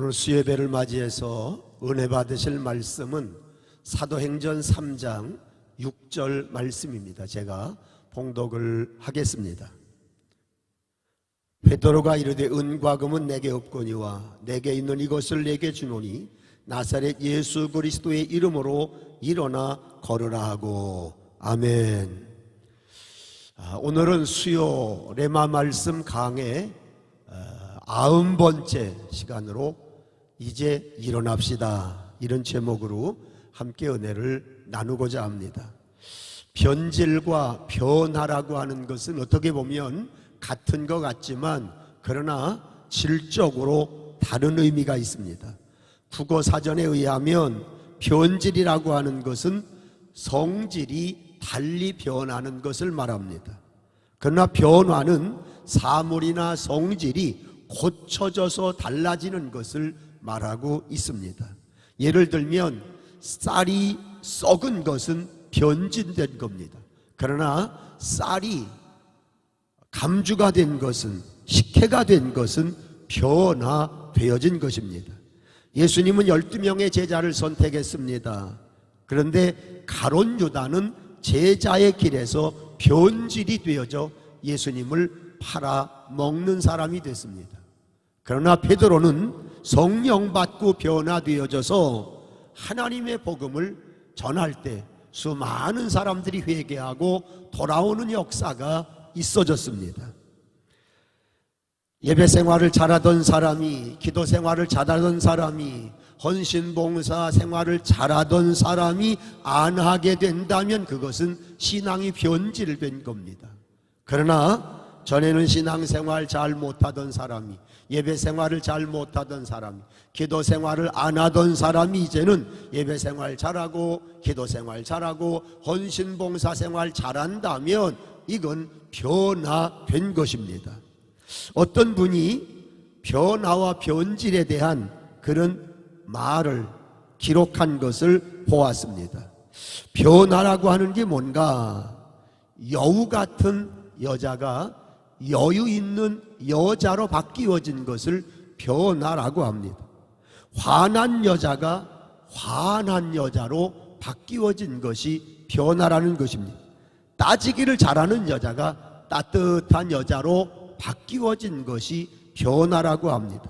오늘 수요예배를 맞이해서 은혜 받으실 말씀은 사도행전 3장 6절 말씀입니다. 제가 봉독을 하겠습니다. 베드로가 이르되 은과 금은 내게 없거니와 내게 있는 이것을 내게 주노니 나사렛 예수 그리스도의 이름으로 일어나 걸으라 하고. 아멘. 오늘은 수요 레마 말씀 강의 90번째 시간으로 이제 일어납시다, 이런 제목으로 함께 은혜를 나누고자 합니다. 변질과 변화라고 하는 것은 어떻게 보면 같은 것 같지만 그러나 질적으로 다른 의미가 있습니다. 국어사전에 의하면 변질이라고 하는 것은 성질이 달리 변하는 것을 말합니다. 그러나 변화는 사물이나 성질이 고쳐져서 달라지는 것을 말하고 있습니다. 예를 들면 쌀이 썩은 것은 변질된 겁니다. 그러나 쌀이 감주가 된 것은, 식혜가 된 것은 변화되어진 것입니다. 예수님은 12명의 제자를 선택했습니다. 그런데 가룟 유다는 제자의 길에서 변질이 되어져 예수님을 팔아먹는 사람이 됐습니다. 그러나 베드로는 성령 받고 변화되어져서 하나님의 복음을 전할 때 수많은 사람들이 회개하고 돌아오는 역사가 있어졌습니다. 예배 생활을 잘하던 사람이, 기도 생활을 잘하던 사람이, 헌신봉사 생활을 잘하던 사람이 안 하게 된다면 그것은 신앙이 변질된 겁니다. 그러나 전에는 신앙생활 잘 못하던 사람이, 예배생활을 잘 못하던 사람이, 기도생활을 안 하던 사람이 이제는 예배생활 잘하고 기도생활 잘하고 헌신봉사생활 잘한다면 이건 변화된 것입니다. 어떤 분이 변화와 변질에 대한 그런 말을 기록한 것을 보았습니다. 변화라고 하는 게 뭔가, 여우 같은 여자가 여유 있는 여자로 바뀌어진 것을 변화라고 합니다. 화난 여자가 화난 여자로 바뀌어진 것이 변화라는 것입니다. 따지기를 잘하는 여자가 따뜻한 여자로 바뀌어진 것이 변화라고 합니다.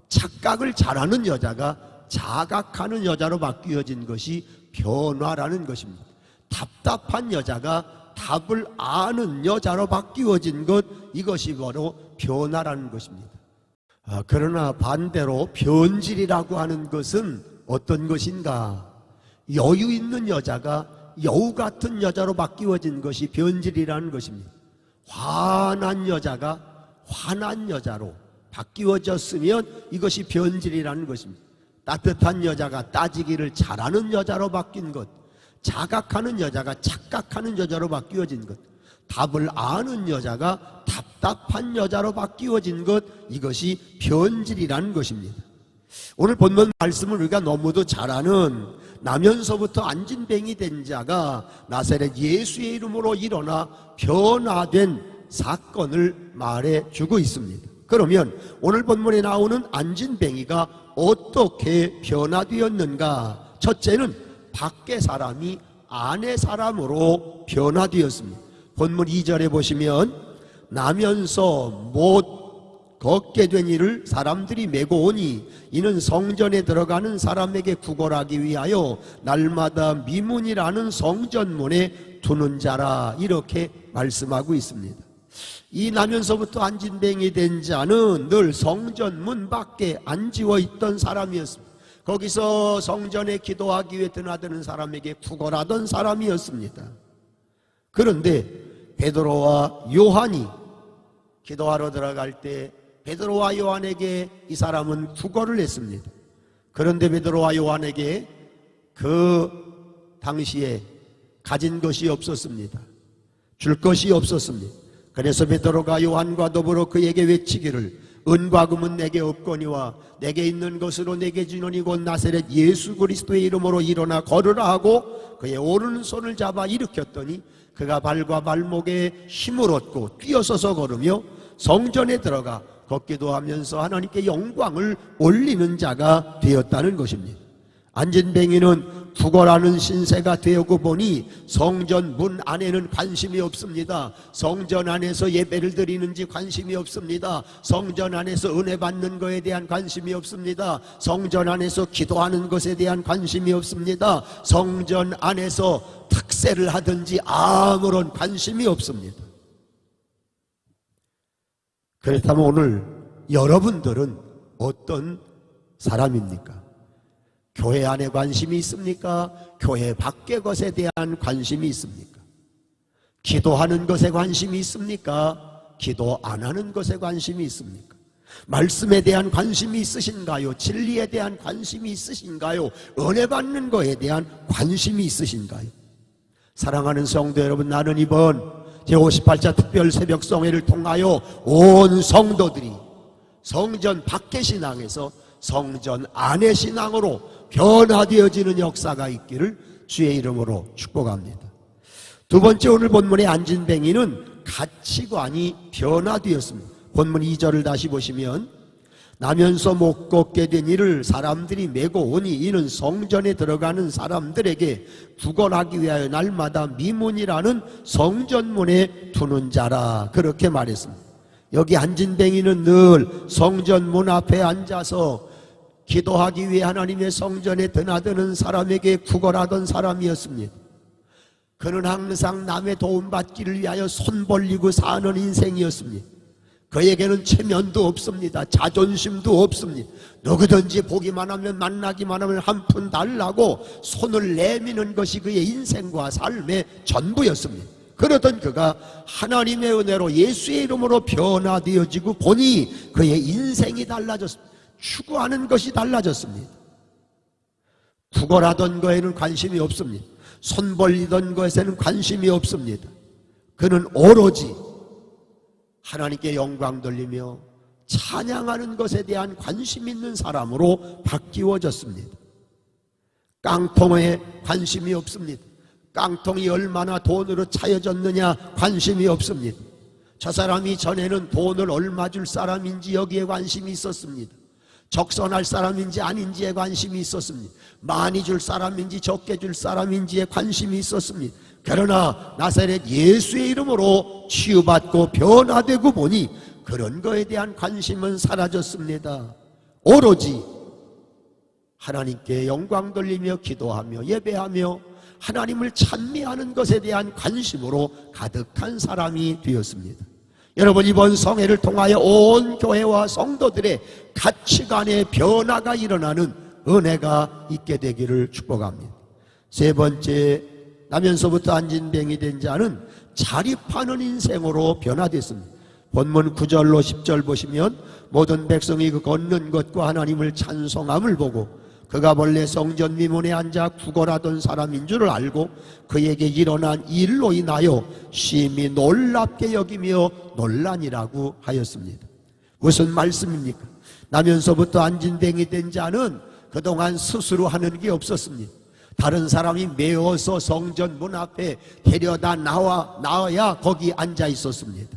착각을 잘하는 여자가 자각하는 여자로 바뀌어진 것이 변화라는 것입니다. 답답한 여자가 답을 아는 여자로 바뀌어진 것, 이것이 바로 변화라는 것입니다. 그러나 반대로 변질이라고 하는 것은 어떤 것인가? 여유 있는 여자가 여우 같은 여자로 바뀌어진 것이 변질이라는 것입니다. 화난 여자가 화난 여자로 바뀌어졌으면 이것이 변질이라는 것입니다. 따뜻한 여자가 따지기를 잘하는 여자로 바뀐 것, 자각하는 여자가 착각하는 여자로 바뀌어진 것, 답을 아는 여자가 답답한 여자로 바뀌어진 것, 이것이 변질이라는 것입니다. 오늘 본문 말씀을 우리가 너무도 잘 아는 나면서부터 안진뱅이 된 자가 나사렛 예수의 이름으로 일어나 변화된 사건을 말해주고 있습니다. 그러면 오늘 본문에 나오는 안진뱅이가 어떻게 변화되었는가? 첫째는 밖의 사람이 안의 사람으로 변화되었습니다. 본문 2절에 보시면 나면서 못 걷게 된 이를 사람들이 메고 오니 이는 성전에 들어가는 사람에게 구걸하기 위하여 날마다 미문이라는 성전문에 두는 자라, 이렇게 말씀하고 있습니다. 이 나면서부터 안진뱅이 된 자는 늘 성전문 밖에 앉아 있던 사람이었습니다. 거기서 성전에 기도하기 위해 드나드는 사람에게 구걸하던 사람이었습니다. 그런데 베드로와 요한이 기도하러 들어갈 때 베드로와 요한에게 이 사람은 구걸을 했습니다. 그런데 베드로와 요한에게 그 당시에 가진 것이 없었습니다. 줄 것이 없었습니다. 그래서 베드로가 요한과 더불어 그에게 외치기를 은과 금은 내게 없거니와 내게 있는 것으로 내게 주노니 곧 나사렛 예수 그리스도의 이름으로 일어나 걸으라 하고 그의 오른손을 잡아 일으켰더니 그가 발과 발목에 힘을 얻고 뛰어서서 걸으며 성전에 들어가 걷기도 하면서 하나님께 영광을 올리는 자가 되었다는 것입니다. 안진뱅이는 구걸하는 신세가 되었고 보니 성전 문 안에는 관심이 없습니다. 성전 안에서 예배를 드리는지 관심이 없습니다. 성전 안에서 은혜 받는 것에 대한 관심이 없습니다. 성전 안에서 기도하는 것에 대한 관심이 없습니다. 성전 안에서 특세를 하든지 아무런 관심이 없습니다. 그렇다면 오늘 여러분들은 어떤 사람입니까? 교회 안에 관심이 있습니까? 교회 밖의 것에 대한 관심이 있습니까? 기도하는 것에 관심이 있습니까? 기도 안 하는 것에 관심이 있습니까? 말씀에 대한 관심이 있으신가요? 진리에 대한 관심이 있으신가요? 은혜 받는 것에 대한 관심이 있으신가요? 사랑하는 성도 여러분, 나는 이번 제58차 특별 새벽성회를 통하여 온 성도들이 성전 밖의 신앙에서 성전 안의 신앙으로 변화되어지는 역사가 있기를 주의 이름으로 축복합니다. 두 번째, 오늘 본문의 안진뱅이는 가치관이 변화되었습니다. 본문 2절을 다시 보시면, 나면서 못 걷게 된 이를 사람들이 메고 오니 이는 성전에 들어가는 사람들에게 구걸하기 위하여 날마다 미문이라는 성전문에 두는 자라, 그렇게 말했습니다. 여기 안진뱅이는 늘 성전문 앞에 앉아서 기도하기 위해 하나님의 성전에 드나드는 사람에게 구걸하던 사람이었습니다. 그는 항상 남의 도움받기를 위하여 손 벌리고 사는 인생이었습니다. 그에게는 체면도 없습니다. 자존심도 없습니다. 누구든지 보기만 하면, 만나기만 하면 한 푼 달라고 손을 내미는 것이 그의 인생과 삶의 전부였습니다. 그러던 그가 하나님의 은혜로 예수의 이름으로 변화되어지고 보니 그의 인생이 달라졌습니다. 추구하는 것이 달라졌습니다. 구걸하던 거에는 관심이 없습니다. 손 벌리던 것에는 관심이 없습니다. 그는 오로지 하나님께 영광 돌리며 찬양하는 것에 대한 관심 있는 사람으로 바뀌어졌습니다. 깡통에 관심이 없습니다. 깡통이 얼마나 돈으로 차여졌느냐 관심이 없습니다. 저 사람이 전에는 돈을 얼마 줄 사람인지 여기에 관심이 있었습니다. 적선할 사람인지 아닌지에 관심이 있었습니다. 많이 줄 사람인지 적게 줄 사람인지에 관심이 있었습니다. 그러나 나사렛 예수의 이름으로 치유받고 변화되고 보니 그런 거에 대한 관심은 사라졌습니다. 오로지 하나님께 영광 돌리며 기도하며 예배하며 하나님을 찬미하는 것에 대한 관심으로 가득한 사람이 되었습니다. 여러분, 이번 성회를 통하여 온 교회와 성도들의 가치관의 변화가 일어나는 은혜가 있게 되기를 축복합니다. 세 번째, 나면서부터 안진뱅이 된 자는 자립하는 인생으로 변화됐습니다. 본문 9절로 10절 보시면, 모든 백성이 그 걷는 것과 하나님을 찬송함을 보고 그가 본래 성전 미문에 앉아 구걸하던 사람인 줄을 알고 그에게 일어난 일로 인하여 심히 놀랍게 여기며 논란이라고 하였습니다. 무슨 말씀입니까? 나면서부터 안진뱅이 된 자는 그동안 스스로 하는 게 없었습니다. 다른 사람이 메어서 성전 문 앞에 데려다 나와야 거기 앉아 있었습니다.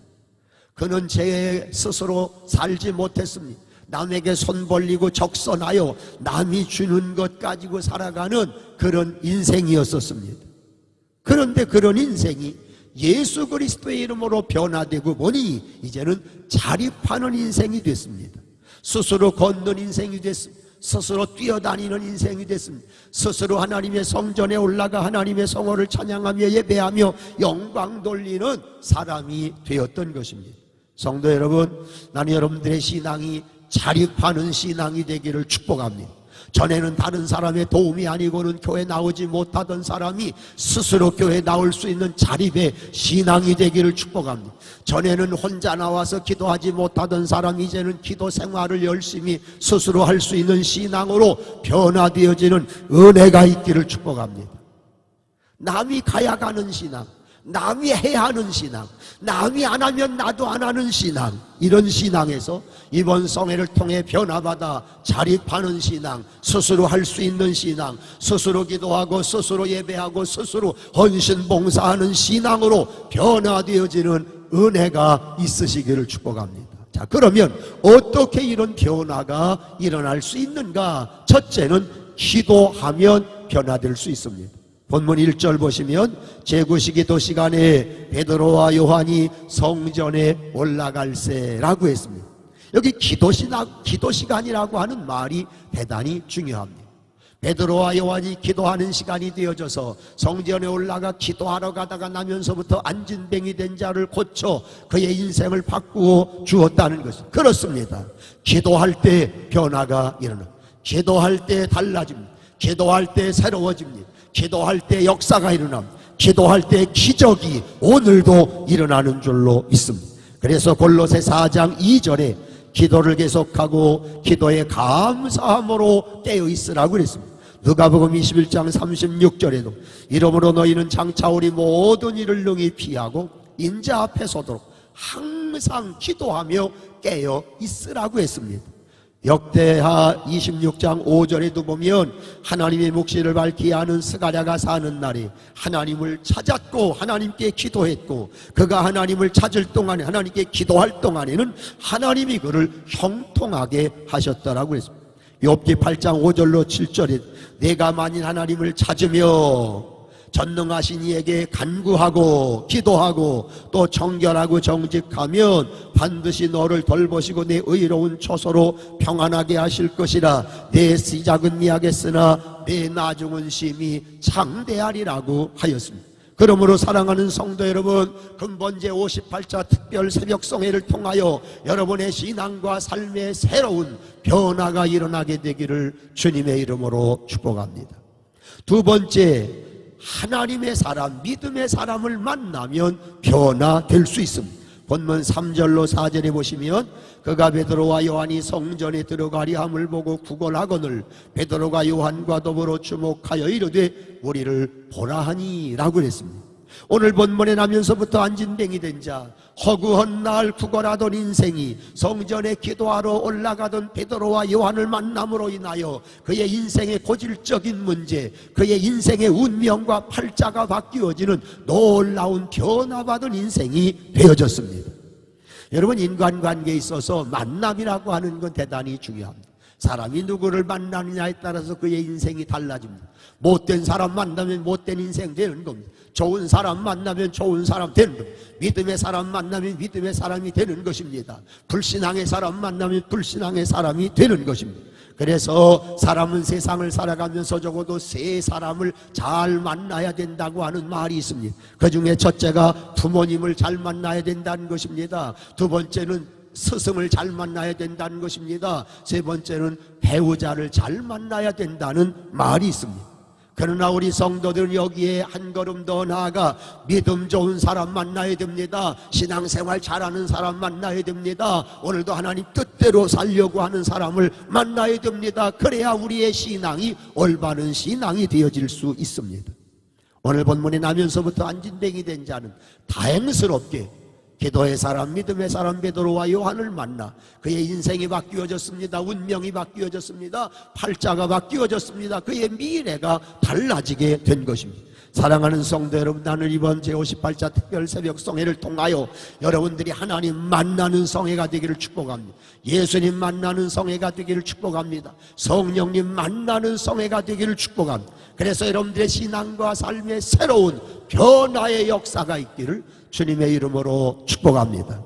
그는 제 스스로 살지 못했습니다. 남에게 손 벌리고 적선하여 남이 주는 것 가지고 살아가는 그런 인생이었었습니다. 그런데 그런 인생이 예수 그리스도의 이름으로 변화되고 보니 이제는 자립하는 인생이 됐습니다. 스스로 걷는 인생이 됐습니다. 스스로 뛰어다니는 인생이 됐습니다. 스스로 하나님의 성전에 올라가 하나님의 성호를 찬양하며 예배하며 영광 돌리는 사람이 되었던 것입니다. 성도 여러분, 나는 여러분들의 신앙이 자립하는 신앙이 되기를 축복합니다. 전에는 다른 사람의 도움이 아니고는 교회 나오지 못하던 사람이 스스로 교회 나올 수 있는 자립의 신앙이 되기를 축복합니다. 전에는 혼자 나와서 기도하지 못하던 사람이 이제는 기도 생활을 열심히 스스로 할 수 있는 신앙으로 변화되어지는 은혜가 있기를 축복합니다. 남이 가야 가는 신앙, 남이 해야 하는 신앙, 남이 안 하면 나도 안 하는 신앙, 이런 신앙에서 이번 성회를 통해 변화받아 자립하는 신앙, 스스로 할 수 있는 신앙, 스스로 기도하고 스스로 예배하고 스스로 헌신 봉사하는 신앙으로 변화되어지는 은혜가 있으시기를 축복합니다. 자, 그러면 어떻게 이런 변화가 일어날 수 있는가? 첫째는 기도하면 변화될 수 있습니다. 본문 1절 보시면 제9시 시간에 베드로와 요한이 성전에 올라갈세라고 했습니다. 여기 기도 시간이라고 하는 말이 대단히 중요합니다. 베드로와 요한이 기도하는 시간이 되어져서 성전에 올라가 기도하러 가다가 나면서부터 안진뱅이 된 자를 고쳐 그의 인생을 바꾸어 주었다는 것입니다. 그렇습니다. 기도할 때 변화가 일어납니다. 기도할 때 달라집니다. 기도할 때 새로워집니다. 기도할 때 역사가 일어납니다. 기도할 때 기적이 오늘도 일어나는 줄로 있습니다. 그래서 골로새 4장 2절에 기도를 계속하고 기도에 감사함으로 깨어 있으라고 그랬습니다. 누가복음 21장 36절에도 이러므로 너희는 장차 우리 모든 일을 능히 피하고 인자 앞에 서도록 항상 기도하며 깨어 있으라고 했습니다. 역대하 26장 5절에도 보면 하나님의 묵시를 밝히 아는 스가랴가 사는 날에 하나님을 찾았고 하나님께 기도했고 그가 하나님을 찾을 동안에 하나님께 기도할 동안에는 하나님이 그를 형통하게 하셨다라고 했습니다. 욥기 8장 5절로 7절에 내가 만일 하나님을 찾으며 전능하신 이에게 간구하고 기도하고 또 정결하고 정직하면 반드시 너를 돌보시고 내 의로운 처소로 평안하게 하실 것이라. 내 시작은 미하겠으나 내 나중은 심히 창대하리라고 하였습니다. 그러므로 사랑하는 성도 여러분, 근본제 58자 특별 새벽송회를 통하여 여러분의 신앙과 삶의 새로운 변화가 일어나게 되기를 주님의 이름으로 축복합니다. 두 번째, 하나님의 사람, 믿음의 사람을 만나면 변화될 수 있습니다. 본문 3절로 4절에 보시면 그가 베드로와 요한이 성전에 들어가리 함을 보고 구걸하거늘 베드로가 요한과 더불어 주목하여 이르되 우리를 보라 하니 라고 했습니다. 오늘 본문에 나면서부터 안진뱅이 된 자, 허구한 날 구걸하던 인생이 성전에 기도하러 올라가던 베드로와 요한을 만남으로 인하여 그의 인생의 고질적인 문제, 그의 인생의 운명과 팔자가 바뀌어지는 놀라운 변화받은 인생이 되어졌습니다. 여러분, 인간관계에 있어서 만남이라고 하는 건 대단히 중요합니다. 사람이 누구를 만나느냐에 따라서 그의 인생이 달라집니다. 못된 사람 만나면 못된 인생 되는 겁니다. 좋은 사람 만나면 좋은 사람 되는 겁니다. 믿음의 사람 만나면 믿음의 사람이 되는 것입니다. 불신앙의 사람 만나면 불신앙의 사람이 되는 것입니다. 그래서 사람은 세상을 살아가면서 적어도 세 사람을 잘 만나야 된다고 하는 말이 있습니다. 그 중에 첫째가 부모님을 잘 만나야 된다는 것입니다. 두 번째는 스승을 잘 만나야 된다는 것입니다. 세 번째는 배우자를 잘 만나야 된다는 말이 있습니다. 그러나 우리 성도들은 여기에 한 걸음 더 나아가 믿음 좋은 사람 만나야 됩니다. 신앙생활 잘하는 사람 만나야 됩니다. 오늘도 하나님 뜻대로 살려고 하는 사람을 만나야 됩니다. 그래야 우리의 신앙이 올바른 신앙이 되어질 수 있습니다. 오늘 본문에 나면서부터 안진뱅이 된 자는 다행스럽게 기도의 사람, 믿음의 사람 베드로와 요한을 만나 그의 인생이 바뀌어졌습니다. 운명이 바뀌어졌습니다. 팔자가 바뀌어졌습니다. 그의 미래가 달라지게 된 것입니다. 사랑하는 성도 여러분, 나는 이번 제58자 특별 새벽 성회를 통하여 여러분들이 하나님 만나는 성회가 되기를 축복합니다. 예수님 만나는 성회가 되기를 축복합니다. 성령님 만나는 성회가 되기를 축복합니다. 그래서 여러분들의 신앙과 삶의 새로운 변화의 역사가 있기를 주님의 이름으로 축복합니다.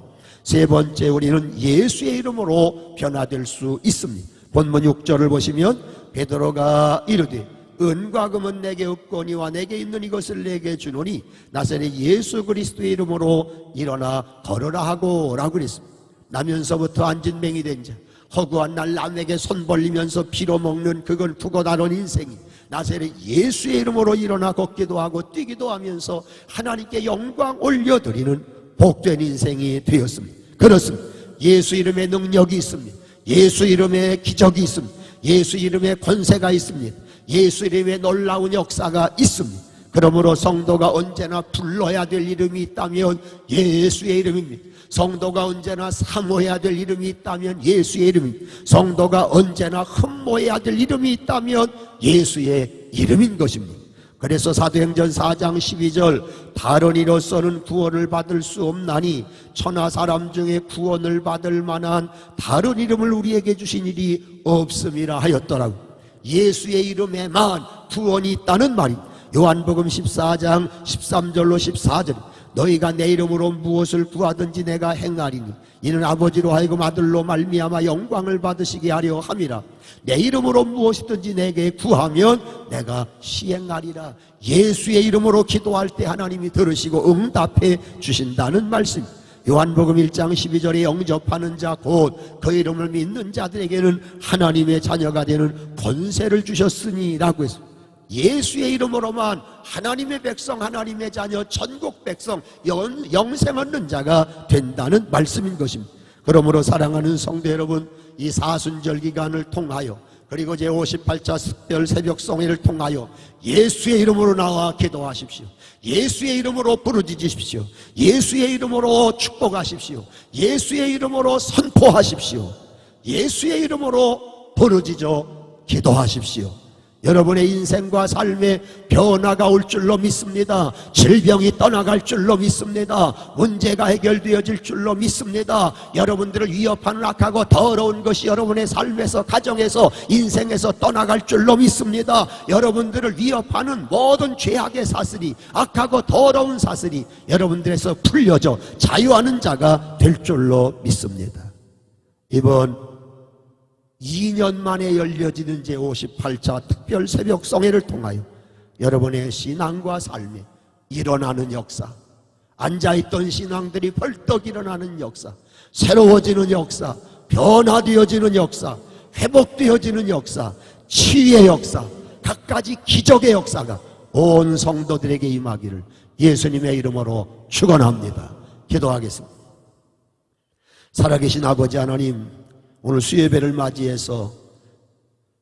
세 번째, 우리는 예수의 이름으로 변화될 수 있습니다. 본문 6절을 보시면 베드로가 이르되 은과 금은 내게 없거니와 내게 있는 이것을 내게 주노니 나사렛 예수 그리스도의 이름으로 일어나 걸으라 하고 라고 그랬습니다. 나면서부터 안진뱅이 된 자, 허구한 날 남에게 손 벌리면서 피로 먹는 그걸 두고 다른 인생이 나사렛 예수의 이름으로 일어나 걷기도 하고 뛰기도 하면서 하나님께 영광 올려드리는 복된 인생이 되었습니다. 그렇습니다. 예수 이름에 능력이 있습니다. 예수 이름에 기적이 있습니다. 예수 이름에 권세가 있습니다. 예수 이름에 놀라운 역사가 있습니다. 그러므로 성도가 언제나 불러야 될 이름이 있다면 예수의 이름입니다. 성도가 언제나 사모해야 될 이름이 있다면 예수의 이름입니다. 성도가 언제나 흠모해야 될 이름이 있다면 예수의 이름인 것입니다. 그래서 사도행전 4장 12절 다른 이로서는 구원을 받을 수 없나니 천하 사람 중에 구원을 받을 만한 다른 이름을 우리에게 주신 일이 없음이라 하였더라고. 예수의 이름에만 구원이 있다는 말입니다. 요한복음 14장 13절로 14절 너희가 내 이름으로 무엇을 구하든지 내가 행하리니 이는 아버지로 하여금 아들로 말미암아 영광을 받으시게 하려 함이라. 내 이름으로 무엇이든지 내게 구하면 내가 시행하리라. 예수의 이름으로 기도할 때 하나님이 들으시고 응답해 주신다는 말씀. 요한복음 1장 12절에 영접하는 자 곧 그 이름을 믿는 자들에게는 하나님의 자녀가 되는 권세를 주셨으니 라고 했습니다. 예수의 이름으로만 하나님의 백성, 하나님의 자녀, 전국 백성, 영생 얻는 자가 된다는 말씀인 것입니다. 그러므로 사랑하는 성도 여러분, 이 사순절 기간을 통하여 그리고 제58차 특별 새벽송회를 통하여 예수의 이름으로 나와 기도하십시오. 예수의 이름으로 부르짖으십시오. 예수의 이름으로 축복하십시오. 예수의 이름으로 선포하십시오. 예수의 이름으로 부르짖어 기도하십시오. 여러분의 인생과 삶에 변화가 올 줄로 믿습니다. 질병이 떠나갈 줄로 믿습니다. 문제가 해결되어질 줄로 믿습니다. 여러분들을 위협하는 악하고 더러운 것이 여러분의 삶에서, 가정에서, 인생에서 떠나갈 줄로 믿습니다. 여러분들을 위협하는 모든 죄악의 사슬이, 악하고 더러운 사슬이 여러분들에서 풀려져 자유하는 자가 될 줄로 믿습니다. 이번 2년 만에 열려지는 제58차 특별 새벽송회를 통하여 여러분의 신앙과 삶에 일어나는 역사, 앉아있던 신앙들이 벌떡 일어나는 역사, 새로워지는 역사, 변화되어지는 역사, 회복되어지는 역사, 치유의 역사, 갖가지 기적의 역사가 온 성도들에게 임하기를 예수님의 이름으로 축원합니다. 기도하겠습니다. 살아계신 아버지 하나님, 오늘 수예배를 맞이해서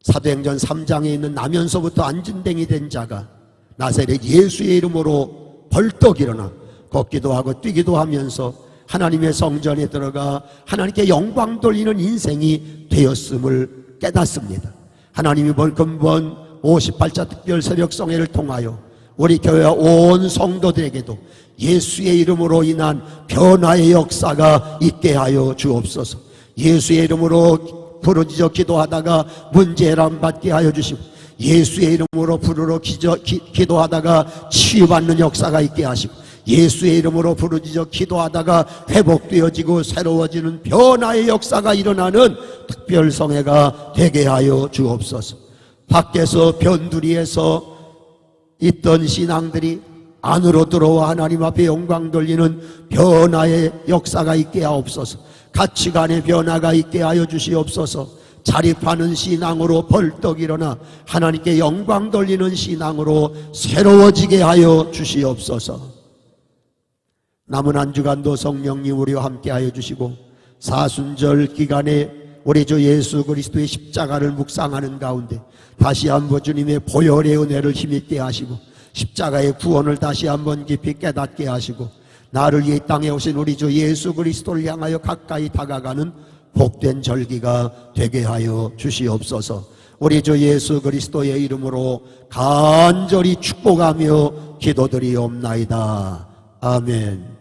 사도행전 3장에 있는 나면서부터 안진뱅이 된 자가 나사렛 예수의 이름으로 벌떡 일어나 걷기도 하고 뛰기도 하면서 하나님의 성전에 들어가 하나님께 영광 돌리는 인생이 되었음을 깨닫습니다. 하나님이 근본 58차 특별 새벽송회를 통하여 우리 교회와 온 성도들에게도 예수의 이름으로 인한 변화의 역사가 있게 하여 주옵소서. 예수의 이름으로 부르짖어 기도하다가 문제 해람 받게 하여 주시고, 예수의 이름으로 부르러 기도하다가 치유받는 역사가 있게 하시고, 예수의 이름으로 부르짖어 기도하다가 회복되어지고 새로워지는 변화의 역사가 일어나는 특별성회가 되게 하여 주옵소서. 밖에서 변두리에서 있던 신앙들이 안으로 들어와 하나님 앞에 영광 돌리는 변화의 역사가 있게 하옵소서. 가치관의 변화가 있게 하여 주시옵소서. 자립하는 신앙으로 벌떡 일어나 하나님께 영광 돌리는 신앙으로 새로워지게 하여 주시옵소서. 남은 한 주간도 성령님 우리와 함께 하여 주시고, 사순절 기간에 우리 주 예수 그리스도의 십자가를 묵상하는 가운데 다시 한번 주님의 보혈의 은혜를 힘있게 하시고, 십자가의 구원을 다시 한번 깊이 깨닫게 하시고, 나를 위해 이 땅에 오신 우리 주 예수 그리스도를 향하여 가까이 다가가는 복된 절기가 되게 하여 주시옵소서. 우리 주 예수 그리스도의 이름으로 간절히 축복하며 기도드리옵나이다. 아멘.